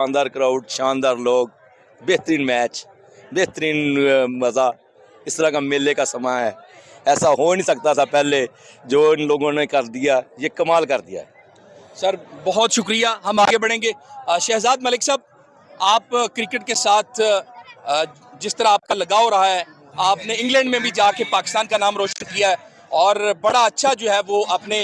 शानदार क्राउड, शानदार लोग, बेहतरीन मैच, बेहतरीन मज़ा। इस तरह का मेले का समय है, ऐसा हो नहीं सकता था पहले। जो इन लोगों ने कर दिया, ये कमाल कर दिया है। सर बहुत शुक्रिया, हम आगे बढ़ेंगे। शहजाद मलिक साहब, आप क्रिकेट के साथ जिस तरह आपका लगाव रहा है, आपने इंग्लैंड में भी जाके पाकिस्तान का नाम रोशन किया है और बड़ा अच्छा जो है वो अपने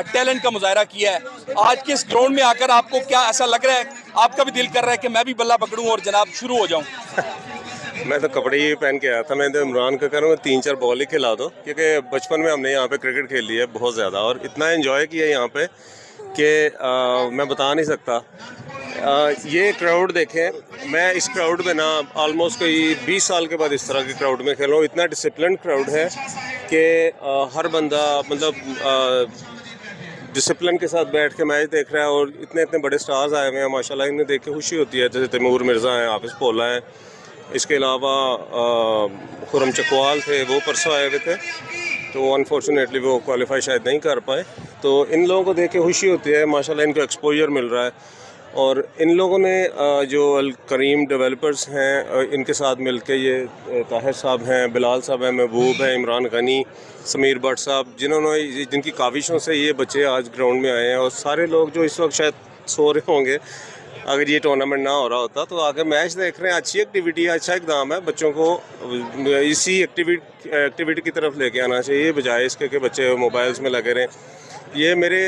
टैलेंट का मुजाहरा किया है। आज के इस ग्राउंड में आकर आपको क्या ऐसा लग रहा है, आपका भी दिल कर रहा है कि मैं भी बल्ला पकड़ूं और जनाब शुरू हो जाऊं? मैं तो कपड़े ही पहन के आया था। मैं तो इमरान का करूँ 3-4 बॉल ही खिला दो, क्योंकि बचपन में हमने यहाँ पे क्रिकेट खेल लिया है बहुत ज़्यादा और इतना एंजॉय किया यहाँ पे कि मैं बता नहीं सकता। ये क्राउड देखें, मैं इस क्राउड में ना ऑलमोस्ट कोई 20 साल के बाद इस तरह के क्राउड में खेला हूँ। इतना डिसिप्लिन क्राउड है कि हर बंदा मतलब डिसिप्लिन के साथ बैठ के मैच देख रहा है और इतने इतने बड़े स्टार्स आए हुए हैं माशाल्लाह, इन्हें देख के खुशी होती है। जैसे तैमूर मिर्ज़ा हैं, हाफिज़ पोला हैं, इसके अलावा खुरम चकवाल थे, वो परसों आए हुए थे, तो अनफॉर्चुनेटली वो क्वालिफाई शायद नहीं कर पाए। तो इन लोगों को देख के खुशी होती है माशाल्लाह, इनको एक्सपोजर मिल रहा है। और इन लोगों ने जो अल करीम डेवलपर्स हैं, इनके साथ मिलके ये ताहिर साहब हैं, बिलाल साहब हैं, महबूब हैं, इमरान गनी, समीर भट्ट साहब, जिनकी काविशों से ये बच्चे आज ग्राउंड में आए हैं। और सारे लोग जो इस वक्त शायद सो रहे होंगे अगर ये टूर्नामेंट ना हो रहा होता, तो आगे मैच देख रहे हैं। अच्छी एक्टिविटी है, अच्छा इकदाम है। बच्चों को इसी एक्टिविटी की तरफ लेके आना चाहिए, बजाय इसके कि बच्चे मोबाइल्स में लगे रहें। ये मेरे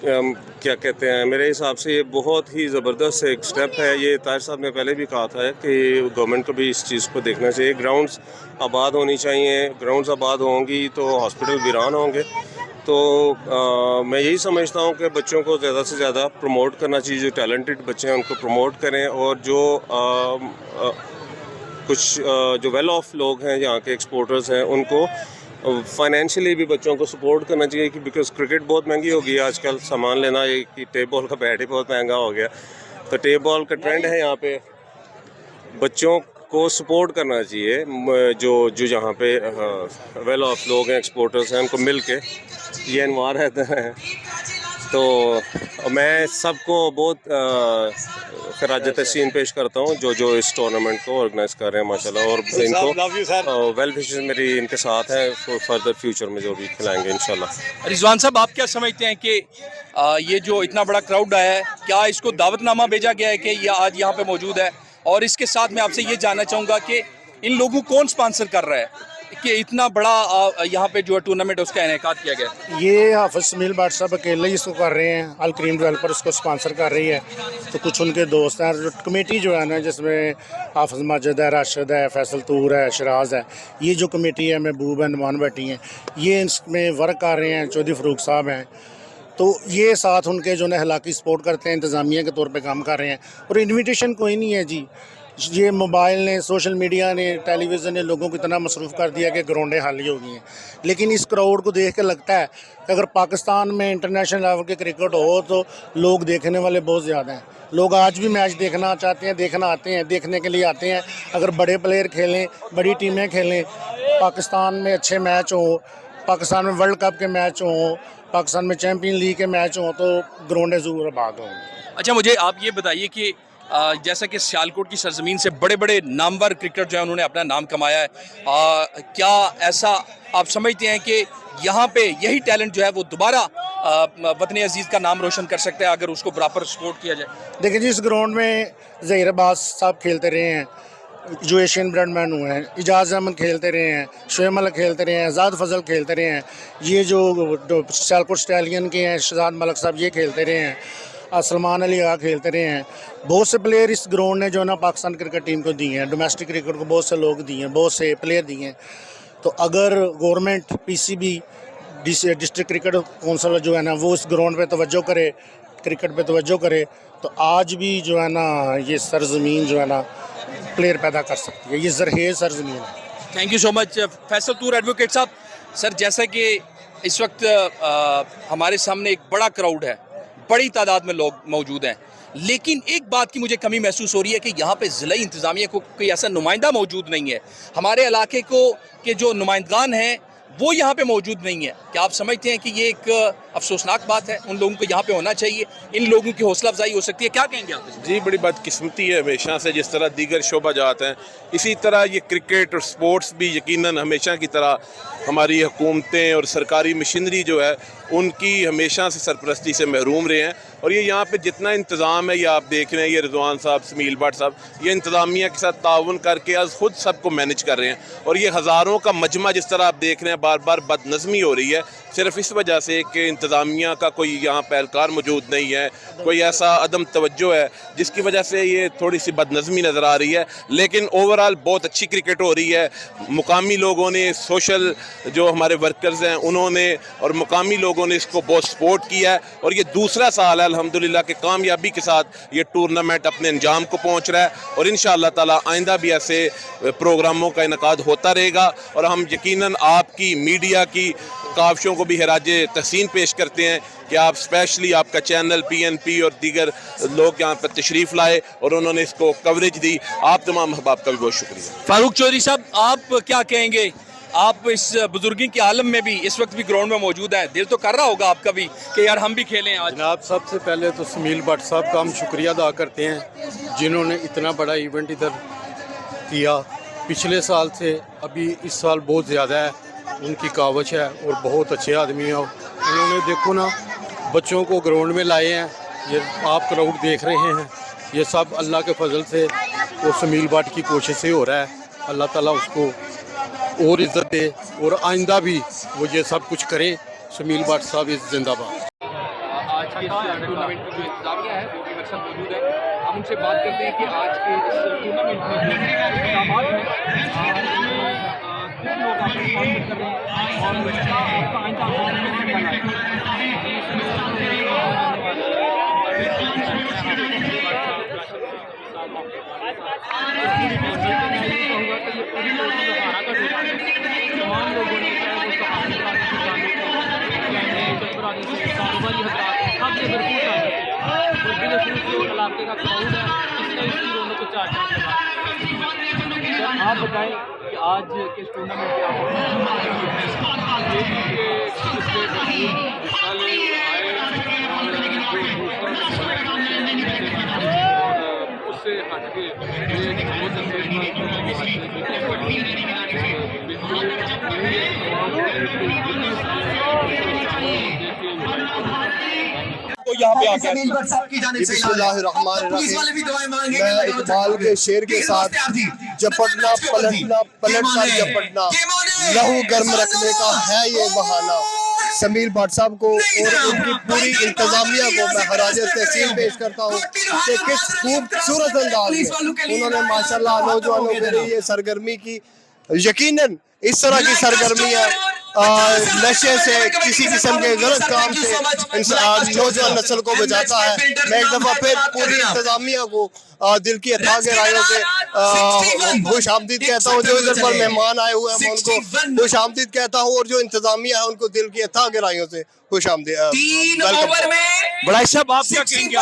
क्या कहते हैं, मेरे हिसाब से ये बहुत ही ज़बरदस्त एक स्टेप है। ये ताहिर साहब ने पहले भी कहा था कि गवर्नमेंट को भी इस चीज़ को देखना चाहिए। ग्राउंड्स आबाद होनी चाहिए, ग्राउंड्स आबाद होंगी तो हॉस्पिटल वीरान होंगे। तो मैं यही समझता हूँ कि बच्चों को ज़्यादा से ज़्यादा प्रमोट करना चाहिए। जो टैलेंटेड बच्चे हैं उनको प्रमोट करें, और जो कुछ जो वेल ऑफ लोग हैं, यहाँ के एक्सपोर्टर्स हैं, उनको फाइनेंशियली भी बच्चों को सपोर्ट करना चाहिए। कि बिकॉज क्रिकेट बहुत महंगी हो गई है आजकल, सामान लेना, ये कि टेप बॉल का बैट ही बहुत महंगा हो गया, तो टेप बॉल का ट्रेंड है यहाँ पे। बच्चों को सपोर्ट करना चाहिए। जो जो यहाँ पे वेल ऑफ लोग हैं, एक्सपोर्टर्स हैं, उनको मिल के ये अनवार रहता है। तो मैं सबको बहुत खराज तहसीन पेश करता हूँ जो इस टूर्नामेंट को ऑर्गेनाइज कर रहे हैं माशाल्लाह। और इनको वेल विशेस मेरी इनके साथ है फर्दर फ्यूचर में जो भी खिलाएंगे इंशाल्लाह। रिजवान साहब, आप क्या समझते हैं कि ये जो इतना बड़ा क्राउड आया है, क्या इसको दावतनामा भेजा गया है कि ये आज यहाँ पे मौजूद है? और इसके साथ मैं आपसे ये जानना चाहूँगा कि इन लोगों को कौन स्पॉन्सर कर रहा है कि इतना बड़ा यहाँ पे जो टूर्नामेंट उसका इनेकाद किया गया? ये हाफिज़ समीर भट्ट साहब अकेले ही इसको कर रहे हैं, अल करीम डेवलपर इसको स्पॉन्सर कर रही है। तो कुछ उनके दोस्त हैं, जो कमेटी जो है ना, जिसमें हाफिज़ माजिद है, राशिद है, फैसल तूर है, शराज है, ये जो कमेटी है, महबूब है, नुमान भट्टी हैं, ये इसमें वर्क कर रहे हैं। चौधरी फ़रूक साहब हैं, तो ये साथ उनके जो है हलाकी सपोर्ट करते हैं, इंतज़ामिया के तौर पे काम कर रहे हैं। और इन्विटेशन कोई नहीं है जी, ये मोबाइल ने, सोशल मीडिया ने, टेलीविज़न ने लोगों को इतना मसरूफ़ कर दिया कि ग्राउंडें खाली हो गई हैं। लेकिन इस क्राउड को देख के लगता है कि अगर पाकिस्तान में इंटरनेशनल लेवल के क्रिकेट हो तो लोग देखने वाले बहुत ज़्यादा हैं। लोग आज भी मैच देखना चाहते हैं, देखना आते हैं, देखने के लिए आते हैं। अगर बड़े प्लेयर खेलें, बड़ी टीमें खेलें, पाकिस्तान में अच्छे मैच हों, पाकिस्तान में वर्ल्ड कप के मैच हों, पाकिस्तान में चैम्पियन लीग के मैच हों, तो ग्राउंडें ज़रूर आबाद हों। अच्छा, मुझे आप ये बताइए कि जैसा कि सियालकोट की सरजमीन से बड़े बड़े नामवर क्रिकेटर जो है उन्होंने अपना नाम कमाया है, क्या ऐसा आप समझते हैं कि यहाँ पे यही टैलेंट जो है वो दोबारा वतन अजीज़ का नाम रोशन कर सकता है अगर उसको बराबर सपोर्ट किया जाए? देखिए जी, इस ग्राउंड में ज़हीर अब्बास साहब खेलते रहे हैं, जो एशियन ब्रांडमैन हुए हैं, इजाज़ अहमद खेलते रहे हैं, शुएब मलिक खेलते रहे हैं, आज़ाद फजल खेलते रहे हैं, ये जो सियालकोट स्टैलियन के हैं, शहजाद मलिक साहब, ये खेलते रहे हैं, सलमान अली आगा खेलते रहे हैं। बहुत से प्लेयर इस ग्राउंड ने जो है ना पाकिस्तान क्रिकेट टीम को दिए हैं, डोमेस्टिक क्रिकेट को बहुत से लोग दिए हैं, बहुत से प्लेयर दिए हैं। तो अगर government, PCB, district cricket council जो है ना, वो इस ग्राउंड पे तवज्जो करे, क्रिकेट पे तवज्जो करे, तो आज भी जो है ना ये सरजमीन जो है ना प्लेयर पैदा कर सकती है। ये ज़रहेज़ सरजमीन है। Thank you so much Faisal Toor advocate साहब। सर, जैसा कि इस वक्त हमारे सामने एक बड़ा क्राउड है, बड़ी तादाद में लोग मौजूद हैं, लेकिन एक बात की मुझे कमी महसूस हो रही है कि यहाँ पे ज़िला इंतज़ामिया को कोई ऐसा नुमाइंदा मौजूद नहीं है। हमारे इलाके को के जो नुमाइंदगान हैं वो यहाँ पे मौजूद नहीं है। क्या आप समझते हैं कि ये एक अफसोसनाक बात है? उन लोगों को यहाँ पे होना चाहिए, इन लोगों की हौसला अफजाई हो सकती है। क्या कहेंगे आप? जी, बड़ी बदकिस्मती है हमेशा से, जिस तरह दीगर शोबा जात हैं इसी तरह ये क्रिकेट और स्पोर्ट्स भी यकीनन हमेशा की तरह हमारी हुकूमतें और सरकारी मशीनरी जो है उनकी हमेशा से सरपरस्ती से महरूम रहे हैं। और ये यहाँ पे जितना इंतज़ाम है, ये आप देख रहे हैं, ये रिजवान साहब, समील भट्ट साहब, ये इंतज़ामिया के साथ ताउन करके आज खुद सबको मैनेज कर रहे हैं। और ये हज़ारों का मजमा जिस तरह आप देख रहे हैं, बार बार बदनज़मी हो रही है सिर्फ इस वजह से कि इंतज़ामिया का कोई यहाँ पहलकार मौजूद नहीं है, कोई ऐसा अदम तवज्जो है जिसकी वजह से ये थोड़ी सी बदनज़मी नज़र आ रही है। लेकिन ओवरऑल बहुत अच्छी क्रिकेट हो रही है। मुकामी लोगों ने, सोशल जो हमारे वर्कर्स हैं उन्होंने और मुकामी लोगों ने इसको बहुत सपोर्ट किया है। और ये दूसरा साल है अल्हम्दुलिल्लाह के कामयाबी के साथ ये टूर्नामेंट अपने अंजाम को पहुँच रहा है। और इंशाअल्लाह ताला आइंदा भी ऐसे प्रोग्रामों का इनकाद होता रहेगा। और हम यकीनन आपकी मीडिया की काविशों को भी खराज तहसीन पेश करते हैं कि आप स्पेशली आपका चैनल PNP और दीगर लोग यहाँ पर तशरीफ़ लाए और उन्होंने इसको कवरेज दी। आप तमाम अहबाब का भी बहुत शुक्रिया। फारूक चौधरी साहब, आप क्या कहेंगे? आप इस बुजुर्गी के आलम में भी इस वक्त भी ग्राउंड में मौजूद हैं, दिल तो कर रहा होगा आपका भी कि यार हम भी खेलें आज। जनाब, सबसे पहले तो समील भट्ट साहब का हम शुक्रिया अदा करते हैं जिन्होंने इतना बड़ा इवेंट इधर किया। पिछले साल से अभी इस साल बहुत ज़्यादा है, उनकी कावश है और बहुत अच्छे आदमी हैं। उन्होंने देखो ना बच्चों को ग्राउंड में लाए हैं, ये आप क्राउड देख रहे हैं, ये सब अल्लाह के फजल से और समील भट्ट की कोशिश से हो रहा है। अल्लाह ताला उसको और इज़्ज़त दे और आइंदा भी वो ये सब कुछ करें। समील भट्ट साहब इस जिंदाबाद। आज के इस टूर्नामेंट की जो इंतजामिया है वो भी मेरे साथ मौजूद है। हम उनसे बात करते हैं कि आज के इस टूर्नामेंट में जो इक़दामात हैं किन लोग आप स्पॉन्सर कर रहे हैं और क्या आइंदा तमाम लोगों ने कारोबारी हजरात सब ये भरपूर और बिलखसूस जो इलाके का क्राउड है इसने इसकी रौनक को चार चांद लगा। आप बताएं कि आज के इस टूर्नामेंट में उससे हट के तो यहाँ पे आके मैं इकबाल के शेर के साथ झपटना पलटना पलट कर झपटना लहू गर्म रखने का है ये बहाना। समील भट्ट साहब को और उनकी पूरी इंतजामिया को मैं खराज तहसीन पेश करता हूँ कि किस खूबसूरत अंदाज में उन्होंने माशाल्लाह नौजवानों के लिए ये सरगर्मी की। यकीनन इस तरह की सरगर्मियाँ नशे से, किसी किस्म के गलत काम से नौजवान नस्ल को बचाता है। मैं एक दफ़ा फिर पूरी इंतजामिया को दिल की अथाह गहराइयों से खुश आमदीद कहता हूँ। जो इधर पर मेहमान आए हुए हैं मैं उनको खुश आमदीद कहता हूँ और जो इंतजामिया है उनको दिल की अथाह गहराइयों से खुश आमदीद। बड़ा साहब, आप क्या कहेंगे?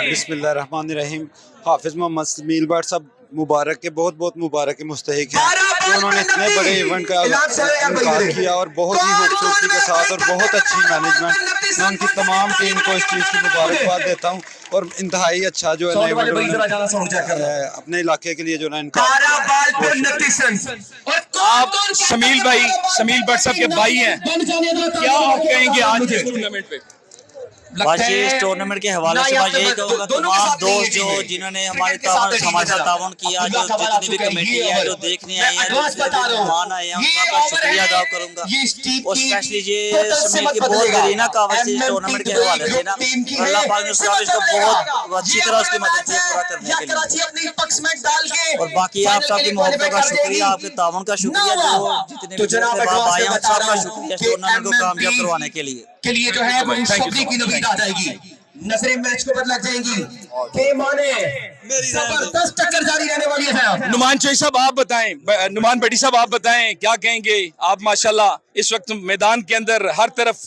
बिस्मिल्लाहिर्रहमानिर्रहीम। हाफिज मोहम्मद समील भट्ट साहब मुबारक के बहुत बहुत मुबारक के मुस्तहिक हैं कि उन्होंने इतने बड़े इवेंट का इनकार किया और बहुत ही खूबसूरती के साथ और बहुत अच्छी मैनेजमेंट। मैं उनकी तमाम टीम को इस चीज़ की मुबारकबाद देता हूँ और इंतहाई अच्छा जो है अपने इलाके के लिए जो है आप समील भट्ट साहब के भाई हैं, क्या आप कहेंगे आज के टूर्नामेंट पे? बस ये इस टूर्नामेंट के हवाले से मैं यही कहूँगा तमाम दोस्त जो जिन्होंने हमारे साथ तावन किया, जो जितनी भी कमेटी है, जो देखने आए हैं, जो मेहमान आए हैं, उनका शुक्रिया अदा करूँगा। और स्पेशली ये समील की बहुत गरीना कावत थी इस टूर्नामेंट के हवाले से ना, अल्लाह पाक ने उसको बहुत अच्छी तरह उसकी मदद की पूरा करने के लिए। और बाकी आप सबकी मोहब्बत का शुक्रिया, आपके तावन का शुक्रिया, जो जितने भी आए हैं सबका शुक्रिया इस टूर्नामेंट को कामयाब करवाने के लिए जो है वो शब्दी की नवीद आ जाएगी, नजरें मैच के ऊपर लग जाएंगी, जबरदस्त टक्कर जारी रहने वाली है। नुमान चौधरी साहब आप बताएं, नुमान भट्टी साहब आप बताएं, क्या कहेंगे आप? माशाल्लाह इस वक्त मैदान के अंदर हर तरफ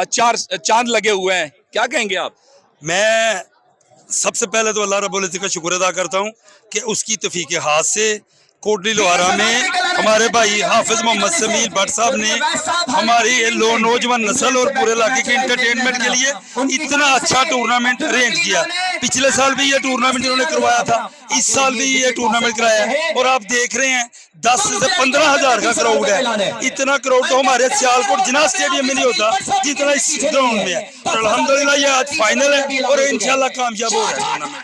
चार चांद लगे हुए हैं, क्या कहेंगे आप? मैं सबसे पहले तो अल्लाह रब्बुल इज़्ज़त का शुक्र अदा करता हूँ कि उसकी तौफीक हाथ से कोटली लोहारा में हमारे भाई हाफिज मोहम्मद समील भट्ट साहब ने हमारी नौजवान नस्ल और पूरे इलाके के इंटरटेनमेंट के लिए इतना अच्छा टूर्नामेंट अरेंज किया। पिछले साल भी ये टूर्नामेंट इन्होंने करवाया था, इस साल भी ये टूर्नामेंट कराया है और आप देख रहे हैं 10 से 15 हज़ार का क्राउड है। इतना क्राउड तो हमारे सियालकोट जिना स्टेडियम में नहीं होता जितना इस ग्राउंड में है। और अल्हम्दुलिल्लाह ये आज फाइनल है और इंशाल्लाह कामयाब हो रहा है टूर्नामेंट।